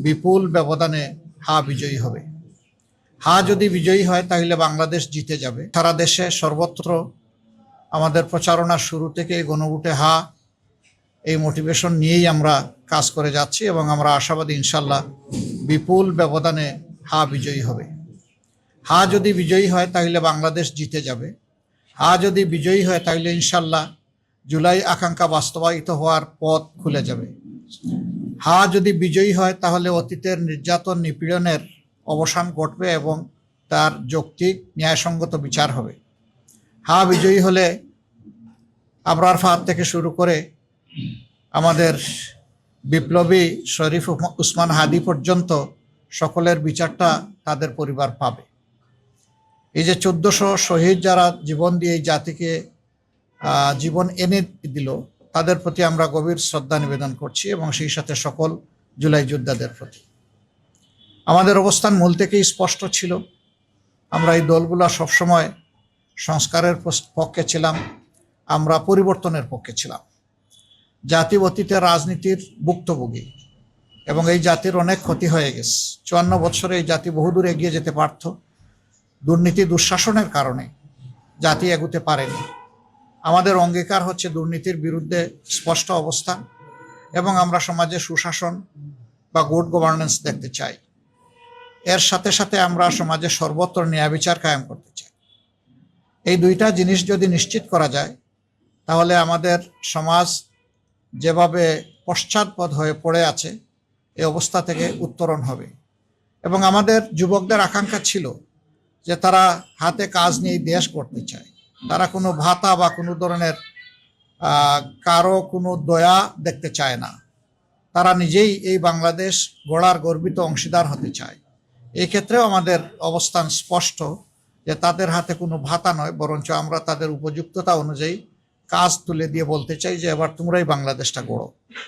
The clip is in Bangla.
বিপুল ব্যবধানে হা বিজয়ী হবে। হা যদি বিজয়ী হয় তাহলে বাংলাদেশ জিতে যাবে। সারা দেশে সর্বত্র আমাদের প্রচারণার শুরু থেকে গণভোটে হা এই মোটিভেশন নিয়েই আমরা কাজ করে যাচ্ছি এবং আমরা আশাবাদী ইনশাল্লাহ বিপুল ব্যবধানে হা বিজয়ী হবে। হা যদি বিজয়ী হয় তাহলে বাংলাদেশ জিতে যাবে। হা যদি বিজয়ী হয় তাহলে ইনশাল্লাহ জুলাই আকাঙ্ক্ষা বাস্তবায়িত হওয়ার পথ খুলে যাবে। হা যদি বিজয়ী হয় তাহলে অতীতের নির্যাতন নিপীড়নের অবসান ঘটবে এবং তার যৌক্তিক ন্যায়সঙ্গত বিচার হবে। হা বিজয়ী হলে আবরার ফাহাদ থেকে শুরু করে আমাদের বিপ্লবী শরীফ উসমান হাদি পর্যন্ত সকলের বিচারটা তাদের পরিবার পাবে। এই যে 1400 শহীদ যারা জীবন দিয়ে এই জাতিকে জীবন এনে দিল, তাদের প্রতি আমরা গভীর শ্রদ্ধা নিবেদন করছি এবং সেই সাথে সকল জুলাই যোদ্ধাদের প্রতি। আমাদের অবস্থান মূল থেকেই স্পষ্ট ছিল। আমরা এই দলগুলো সবসময় সংস্কারের পক্ষে ছিলাম, আমরা পরিবর্তনের পক্ষে ছিলাম। জাতি অতীতের রাজনীতির ভুক্তভোগী এবং এই জাতির অনেক ক্ষতি হয়ে গেছে। 54 বছরে এই জাতি বহুদূর এগিয়ে যেতে পারত। দুর্নীতি দুঃশাসনের কারণে জাতি এগুতে পারেনি। আমাদের অঙ্গীকার হচ্ছে দুর্নীতির বিরুদ্ধে স্পষ্ট অবস্থান এবং আমরা সমাজে সুশাসন বা গুড গভর্নেন্স দেখতে চাই। এর সাথে সাথে আমরা সমাজে সর্বত্র ন্যায় বিচার কায়েম করতে চাই। এই দুইটা জিনিস যদি নিশ্চিত করা যায় তাহলে আমাদের সমাজ যেভাবে পশ্চাৎপদ হয়ে পড়ে আছে এই অবস্থা থেকে উত্তরণ হবে। এবং আমাদের যুবকদের আকাঙ্ক্ষা ছিল যে তারা হাতে কাজ নিয়ে দেশ গড়তে চায়। তারা কোনো ভাতা বা কোনো ধরনের কারো কোনো দয়া দেখতে চায় না। তারা নিজেই এই বাংলাদেশ গড়ার গর্বিত অংশীদার হতে চায়। এই ক্ষেত্রেও আমাদের অবস্থান স্পষ্ট যে তাদের হাতে কোনো ভাতা নয়, বরঞ্চ আমরা তাদের উপযুক্ততা অনুযায়ী কাজ তুলে দিয়ে বলতে চাই যে এবার তোমরাই বাংলাদেশটা গড়ো।